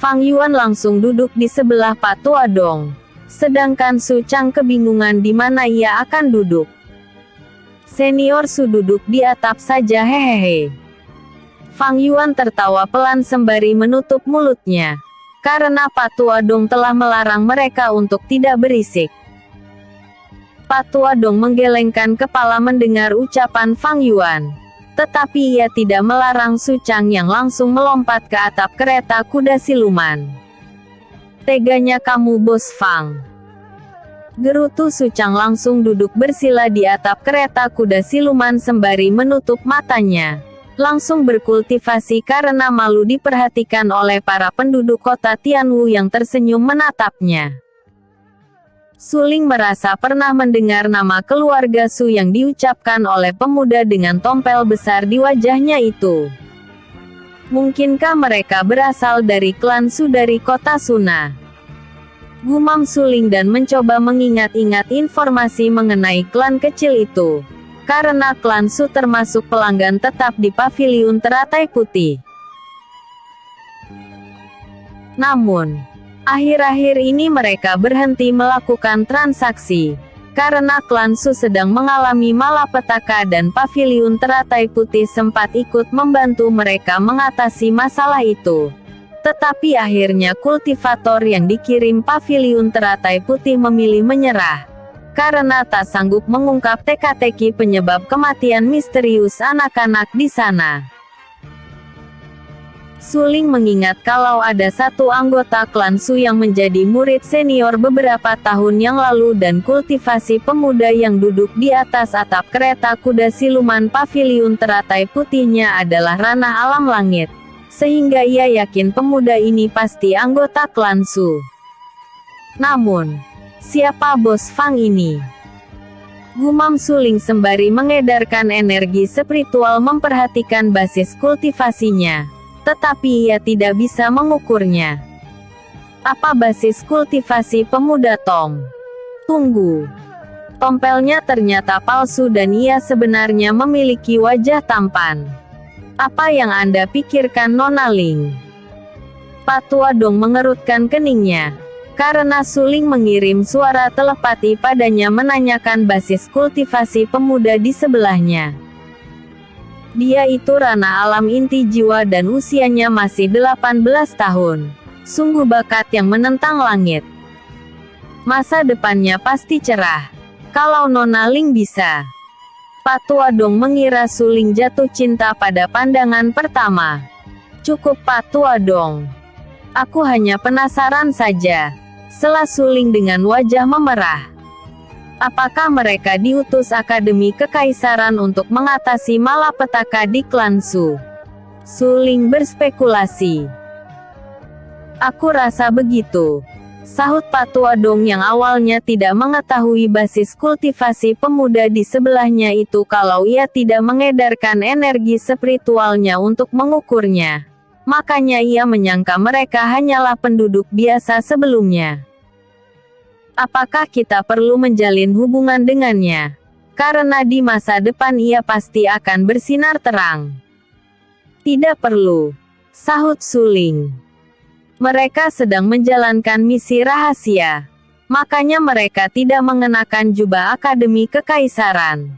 Fang Yuan langsung duduk di sebelah Pak Tua Dong. Sedangkan Su Chang kebingungan di mana ia akan duduk. Senior Su duduk di atap saja, hehehe. Fang Yuan tertawa pelan sembari menutup mulutnya. Karena Pak Tua Dong telah melarang mereka untuk tidak berisik. Pak Tua Dong menggelengkan kepala mendengar ucapan Fang Yuan. Tetapi ia tidak melarang Su Chang yang langsung melompat ke atap kereta kuda siluman. "Teganya kamu, Bos Fang!" gerutu Su Chang langsung duduk bersila di atap kereta kuda siluman sembari menutup matanya. Langsung berkultivasi karena malu diperhatikan oleh para penduduk kota Tianwu yang tersenyum menatapnya. Su Ling merasa pernah mendengar nama keluarga Su yang diucapkan oleh pemuda dengan tompel besar di wajahnya itu. Mungkinkah mereka berasal dari klan Su dari kota Suna? Gumam Suling dan mencoba mengingat-ingat informasi mengenai klan kecil itu. Karena klan Su termasuk pelanggan tetap di paviliun teratai putih. Namun, akhir-akhir ini mereka berhenti melakukan transaksi. Karena klan Su sedang mengalami malapetaka dan paviliun teratai putih sempat ikut membantu mereka mengatasi masalah itu. Tetapi akhirnya kultivator yang dikirim paviliun teratai putih memilih menyerah. Karena tak sanggup mengungkap teka-teki penyebab kematian misterius anak-anak di sana. Suling mengingat kalau ada satu anggota klan Su yang menjadi murid senior beberapa tahun yang lalu dan kultivasi pemuda yang duduk di atas atap kereta kuda siluman paviliun teratai putihnya adalah ranah alam langit. Sehingga ia yakin pemuda ini pasti anggota klan Su. Namun, siapa bos Fang ini? Gumam Suling sembari mengedarkan energi spiritual memperhatikan basis kultivasinya. Tetapi ia tidak bisa mengukurnya. Apa basis kultivasi pemuda Tom? Tunggu. Tompelnya ternyata palsu dan ia sebenarnya memiliki wajah tampan. Apa yang Anda pikirkan, Nona Ling? Patua Dong mengerutkan keningnya. Karena Suling mengirim suara telepati padanya menanyakan basis kultivasi pemuda di sebelahnya. Dia itu ranah alam inti jiwa dan usianya masih 18 tahun. Sungguh bakat yang menentang langit. Masa depannya pasti cerah. Kalau Nona Ling bisa. Patua Dong mengira Suling jatuh cinta pada pandangan pertama. Cukup Patua Dong. Aku hanya penasaran saja. Sela Suling dengan wajah memerah. Apakah mereka diutus Akademi Kekaisaran untuk mengatasi malapetaka di klan Su? Suling berspekulasi. Aku rasa begitu. Sahut Patua Dong yang awalnya tidak mengetahui basis kultivasi pemuda di sebelahnya itu kalau ia tidak mengedarkan energi spiritualnya untuk mengukurnya. Makanya ia menyangka mereka hanyalah penduduk biasa sebelumnya. Apakah kita perlu menjalin hubungan dengannya? Karena di masa depan ia pasti akan bersinar terang. Tidak perlu. Sahut Suling. Mereka sedang menjalankan misi rahasia. Makanya mereka tidak mengenakan jubah Akademi Kekaisaran.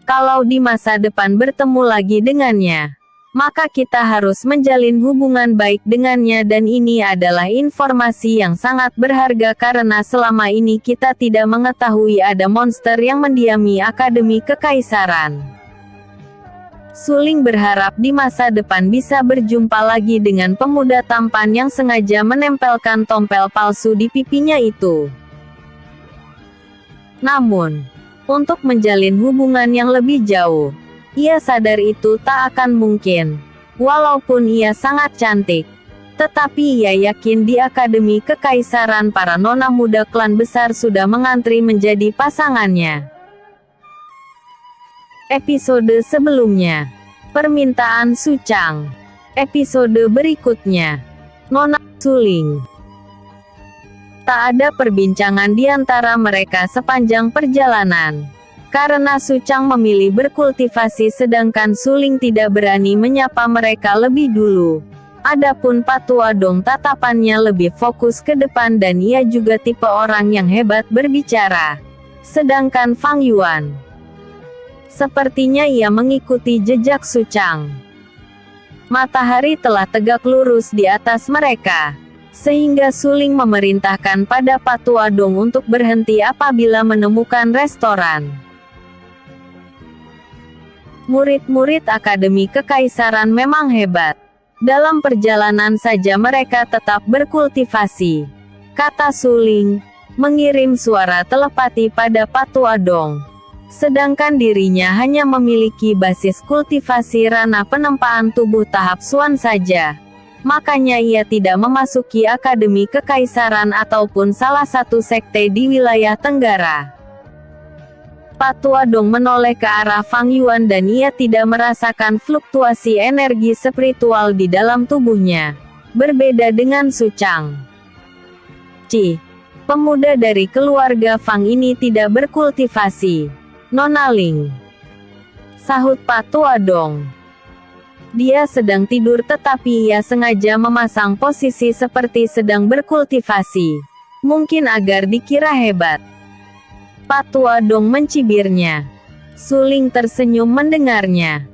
Kalau di masa depan bertemu lagi dengannya, maka kita harus menjalin hubungan baik dengannya dan ini adalah informasi yang sangat berharga karena selama ini kita tidak mengetahui ada monster yang mendiami Akademi Kekaisaran. Suling berharap di masa depan bisa berjumpa lagi dengan pemuda tampan yang sengaja menempelkan tompel palsu di pipinya itu. Namun, untuk menjalin hubungan yang lebih jauh, ia sadar itu tak akan mungkin. Walaupun ia sangat cantik, tetapi ia yakin di Akademi Kekaisaran para nona muda klan besar sudah mengantri menjadi pasangannya. Episode sebelumnya. Permintaan Suchang. Episode berikutnya. Nona Suling. Tak ada perbincangan di antara mereka sepanjang perjalanan. Karena Suchang memilih berkultivasi sedangkan Suling tidak berani menyapa mereka lebih dulu. Adapun Patua Dong tatapannya lebih fokus ke depan dan ia juga tipe orang yang hebat berbicara. Sedangkan Fang Yuan, sepertinya ia mengikuti jejak Suchang. Matahari telah tegak lurus di atas mereka. Sehingga Suling memerintahkan pada Patua Dong untuk berhenti apabila menemukan restoran. Murid-murid Akademi Kekaisaran memang hebat. Dalam perjalanan saja mereka tetap berkultivasi. Kata Suling, mengirim suara telepati pada Patua Dong. Sedangkan dirinya hanya memiliki basis kultivasi ranah penempaan tubuh tahap Xuan saja. Makanya ia tidak memasuki Akademi Kekaisaran ataupun salah satu sekte di wilayah Tenggara. Patua Dong menoleh ke arah Fang Yuan dan ia tidak merasakan fluktuasi energi spiritual di dalam tubuhnya. Berbeda dengan Suchang. Cih, pemuda dari keluarga Fang ini tidak berkultivasi. Nona Ling, sahut Pak Tua Dong. Dia sedang tidur tetapi ia sengaja memasang posisi seperti sedang berkultivasi. Mungkin agar dikira hebat. Pak Tua Dong mencibirnya. Su Ling tersenyum mendengarnya.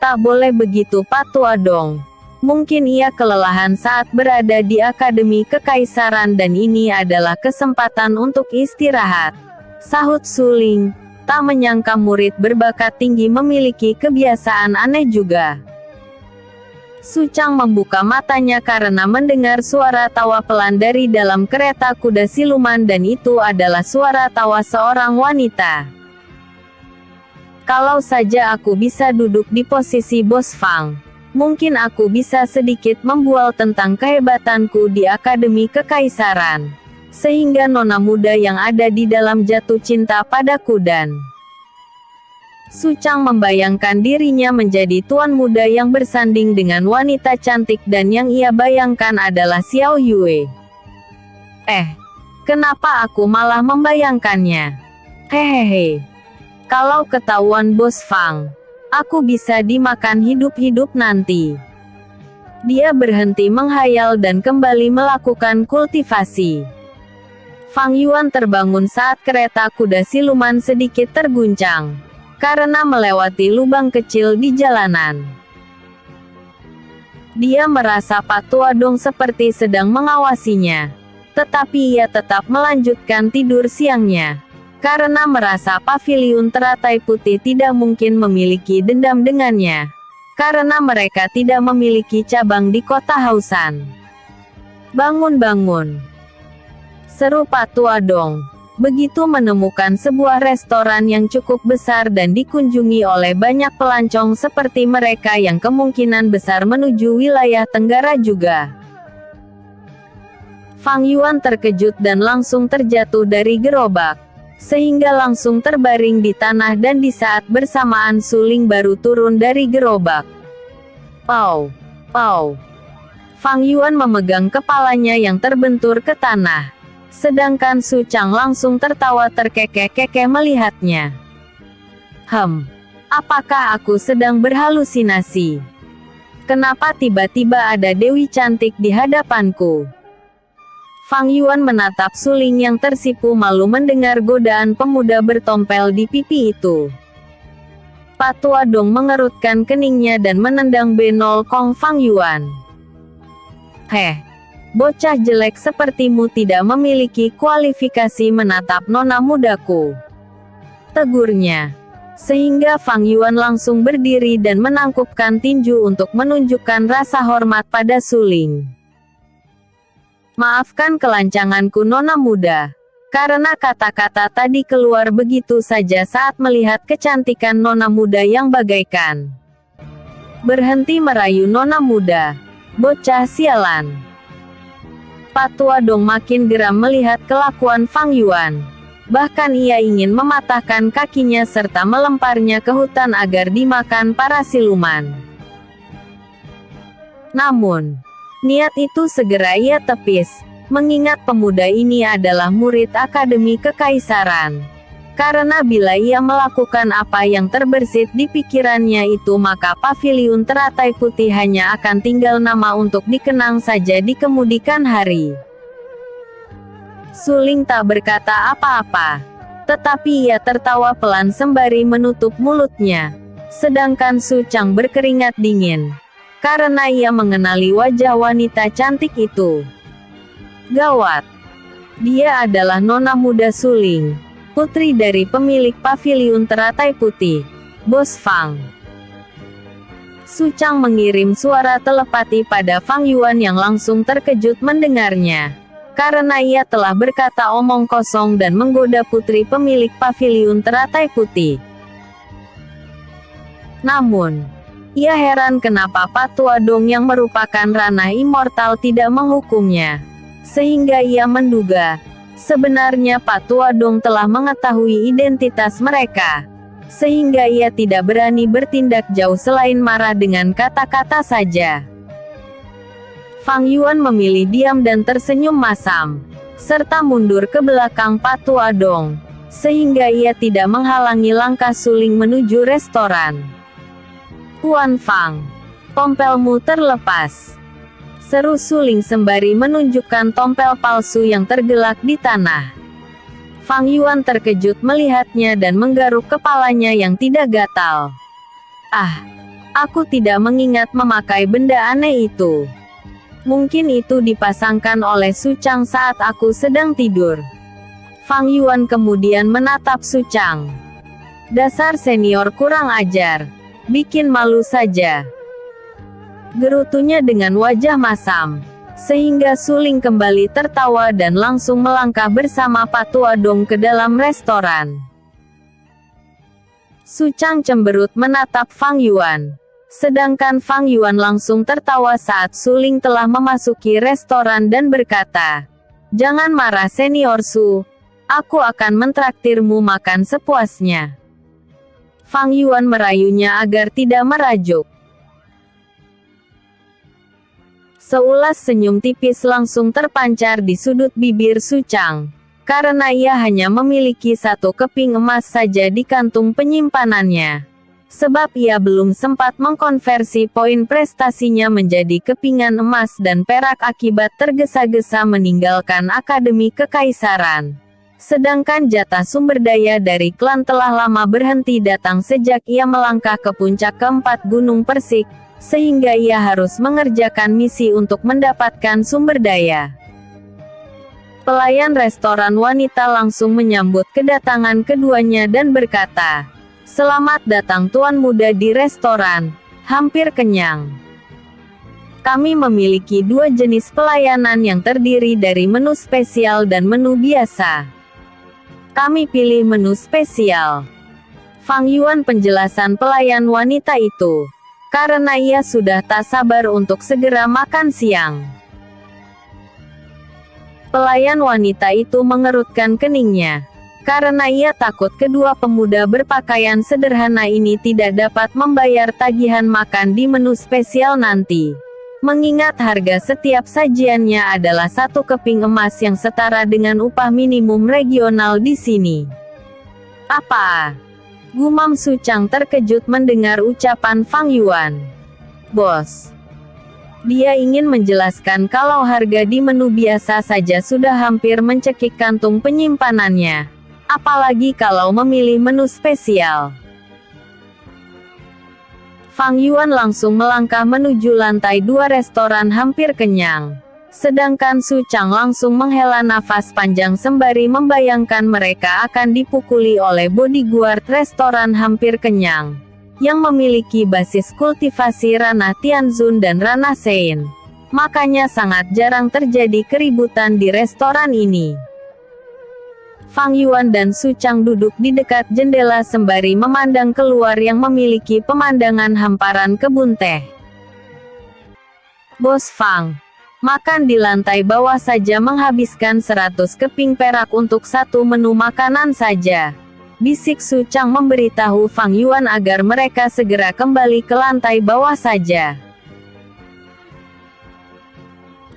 Tak boleh begitu Pak Tua Dong. Mungkin ia kelelahan saat berada di Akademi Kekaisaran dan ini adalah kesempatan untuk istirahat. Sahut Su Ling, tak menyangka murid berbakat tinggi memiliki kebiasaan aneh juga. Su Chang membuka matanya karena mendengar suara tawa pelan dari dalam kereta kuda siluman dan itu adalah suara tawa seorang wanita. Kalau saja aku bisa duduk di posisi Bos Fang. Mungkin aku bisa sedikit membual tentang kehebatanku di Akademi Kekaisaran. Sehingga nona muda yang ada di dalam jatuh cinta padaku dan Su Chang membayangkan dirinya menjadi tuan muda yang bersanding dengan wanita cantik dan yang ia bayangkan adalah Xiao Yue. Kenapa aku malah membayangkannya? Hehehe. Kalau ketahuan Bos Fang, aku bisa dimakan hidup-hidup nanti. Dia berhenti menghayal dan kembali melakukan kultivasi. Fang Yuan terbangun saat kereta kuda siluman sedikit terguncang. Karena melewati lubang kecil di jalanan. Dia merasa Pak Tua Dong seperti sedang mengawasinya. Tetapi ia tetap melanjutkan tidur siangnya. Karena merasa paviliun teratai putih tidak mungkin memiliki dendam dengannya. Karena mereka tidak memiliki cabang di kota Hausan. Bangun-bangun, seru Pak Tua Dong. Begitu menemukan sebuah restoran yang cukup besar dan dikunjungi oleh banyak pelancong seperti mereka yang kemungkinan besar menuju wilayah Tenggara juga. Fang Yuan terkejut dan langsung terjatuh dari gerobak. Sehingga langsung terbaring di tanah dan di saat bersamaan Su Ling baru turun dari gerobak. Pau, pau. Fang Yuan memegang kepalanya yang terbentur ke tanah. Sedangkan Su Chang langsung tertawa terkekeh-kekeh melihatnya. Apakah aku sedang berhalusinasi? Kenapa tiba-tiba ada dewi cantik di hadapanku? Fang Yuan menatap Su Ling yang tersipu malu mendengar godaan pemuda bertompel di pipi itu. Pak Tua Dong mengerutkan keningnya dan menendang benolkong Fang Yuan. Bocah jelek sepertimu tidak memiliki kualifikasi menatap nona mudaku, tegurnya. Sehingga Fang Yuan langsung berdiri dan menangkupkan tinju untuk menunjukkan rasa hormat pada Su Ling. Maafkan kelancanganku nona muda. Karena kata-kata tadi keluar begitu saja saat melihat kecantikan nona muda yang bagaikan. Berhenti merayu nona muda. Bocah sialan. Pak Tua Dong makin geram melihat kelakuan Fang Yuan. Bahkan ia ingin mematahkan kakinya serta melemparnya ke hutan agar dimakan para siluman. Namun, niat itu segera ia tepis, mengingat pemuda ini adalah murid Akademi Kekaisaran. Karena bila ia melakukan apa yang terbersit di pikirannya itu maka paviliun teratai putih hanya akan tinggal nama untuk dikenang saja di kemudian hari. Su Ling tak berkata apa-apa. Tetapi ia tertawa pelan sembari menutup mulutnya. Sedangkan Su Chang berkeringat dingin. Karena ia mengenali wajah wanita cantik itu. Gawat. Dia adalah nona muda Su Ling, putri dari pemilik paviliun teratai putih, Bos Fang. Su Chang mengirim suara telepati pada Fang Yuan yang langsung terkejut mendengarnya. Karena ia telah berkata omong kosong dan menggoda putri pemilik paviliun teratai putih. Namun, ia heran kenapa Pak Tua Dong yang merupakan ranah immortal tidak menghukumnya. Sehingga ia menduga, sebenarnya Pak Tua Dong telah mengetahui identitas mereka. Sehingga ia tidak berani bertindak jauh selain marah dengan kata-kata saja. Fang Yuan memilih diam dan tersenyum masam, serta mundur ke belakang Patua Dong, sehingga ia tidak menghalangi langkah Suling menuju restoran. "Tuan Fang, tompelmu terlepas," seru Suling sembari menunjukkan tompel palsu yang tergelak di tanah. Fang Yuan terkejut melihatnya dan menggaruk kepalanya yang tidak gatal. "Ah, aku tidak mengingat memakai benda aneh itu. Mungkin itu dipasangkan oleh Su Chang saat aku sedang tidur." Fang Yuan kemudian menatap Su Chang. "Dasar senior kurang ajar. Bikin malu saja," gerutunya dengan wajah masam. Sehingga Suling kembali tertawa dan langsung melangkah bersama Patua Dong ke dalam restoran. Su Chang cemberut menatap Fang Yuan. Sedangkan Fang Yuan langsung tertawa saat Suling telah memasuki restoran dan berkata, "Jangan marah senior Su. Aku akan mentraktirmu makan sepuasnya." Fang Yuan merayunya agar tidak merajuk. Seulas senyum tipis langsung terpancar di sudut bibir Su Chang. Karena ia hanya memiliki satu keping emas saja di kantung penyimpanannya. Sebab ia belum sempat mengkonversi poin prestasinya menjadi kepingan emas dan perak akibat tergesa-gesa meninggalkan Akademi Kekaisaran. Sedangkan jatah sumber daya dari klan telah lama berhenti datang sejak ia melangkah ke puncak keempat Gunung Persik, sehingga ia harus mengerjakan misi untuk mendapatkan sumber daya. Pelayan restoran wanita langsung menyambut kedatangan keduanya dan berkata, "Selamat datang tuan muda di restoran, hampir kenyang. Kami memiliki dua jenis pelayanan yang terdiri dari menu spesial dan menu biasa. Kami pilih menu spesial." Fang Yuan penjelasan pelayan wanita itu, karena ia sudah tak sabar untuk segera makan siang. Pelayan wanita itu mengerutkan keningnya, karena ia takut kedua pemuda berpakaian sederhana ini tidak dapat membayar tagihan makan di menu spesial nanti. Mengingat harga setiap sajiannya adalah satu keping emas yang setara dengan upah minimum regional di sini. "Apa?" gumam Su Chang terkejut mendengar ucapan Fang Yuan. "Bos." Dia ingin menjelaskan kalau harga di menu biasa saja sudah hampir mencekik kantung penyimpanannya. Apalagi kalau memilih menu spesial. Fang Yuan langsung melangkah menuju lantai 2 restoran hampir kenyang. Sedangkan Su Chang langsung menghela nafas panjang sembari membayangkan mereka akan dipukuli oleh bodyguard restoran hampir kenyang, yang memiliki basis kultivasi ranah Tianzun dan ranah Sein. Makanya sangat jarang terjadi keributan di restoran ini. Fang Yuan dan Su Chang duduk di dekat jendela sembari memandang keluar yang memiliki pemandangan hamparan kebun teh. "Bos Fang, makan di lantai bawah saja menghabiskan 100 keping perak untuk satu menu makanan saja," bisik Su Chang memberitahu Fang Yuan agar mereka segera kembali ke lantai bawah saja.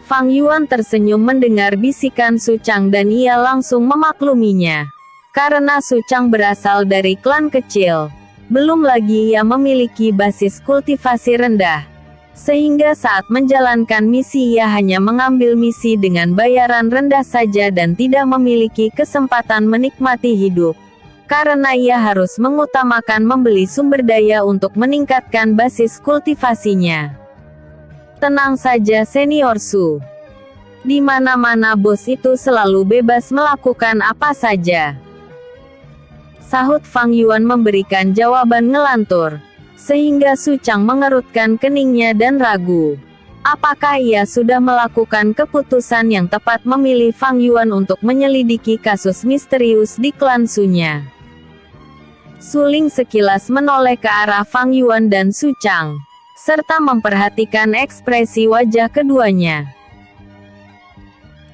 Fang Yuan tersenyum mendengar bisikan Su Chang dan ia langsung memakluminya. Karena Su Chang berasal dari klan kecil, belum lagi ia memiliki basis kultivasi rendah. Sehingga saat menjalankan misi ia hanya mengambil misi dengan bayaran rendah saja dan tidak memiliki kesempatan menikmati hidup. Karena ia harus mengutamakan membeli sumber daya untuk meningkatkan basis kultivasinya. "Tenang saja senior Su. Di mana-mana bos itu selalu bebas melakukan apa saja," sahut Fang Yuan memberikan jawaban ngelantur. Sehingga Su Chang mengerutkan keningnya dan ragu. Apakah ia sudah melakukan keputusan yang tepat memilih Fang Yuan untuk menyelidiki kasus misterius di klan Su-nya? Suling sekilas menoleh ke arah Fang Yuan dan Su Chang, serta memperhatikan ekspresi wajah keduanya.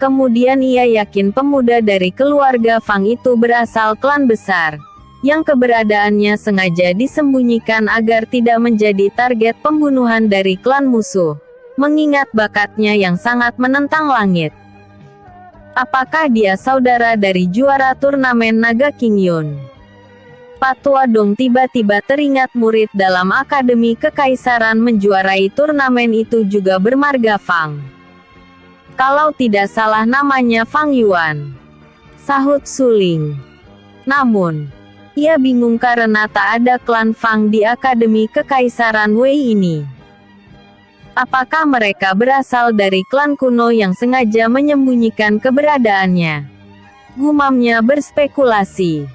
Kemudian ia yakin pemuda dari keluarga Fang itu berasal klan besar, yang keberadaannya sengaja disembunyikan agar tidak menjadi target pembunuhan dari klan musuh. mengingat bakatnya yang sangat menentang langit. Apakah dia saudara dari juara turnamen Naga Qingyun? Patua Dong tiba-tiba teringat murid dalam Akademi Kekaisaran menjuarai turnamen itu juga bermarga Fang. Kalau tidak salah namanya Fang Yuan, sahut Suling. Namun, ia bingung karena tak ada klan Fang di Akademi Kekaisaran Wei ini. Apakah mereka berasal dari klan kuno yang sengaja menyembunyikan keberadaannya? Gumamnya berspekulasi.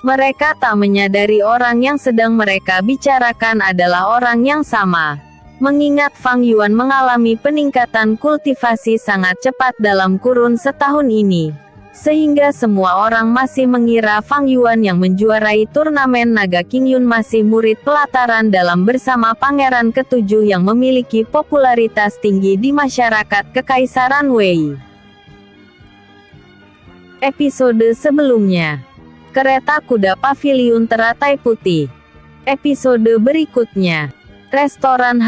Mereka tak menyadari orang yang sedang mereka bicarakan adalah orang yang sama. Mengingat Fang Yuan mengalami peningkatan kultivasi sangat cepat dalam kurun setahun ini. Sehingga semua orang masih mengira Fang Yuan yang menjuarai turnamen Naga Qingyun masih murid pelataran dalam bersama Pangeran Ketujuh yang memiliki popularitas tinggi di masyarakat Kekaisaran Wei. Episode sebelumnya, Kereta Kuda Paviliun Teratai Putih. Episode berikutnya, Restoran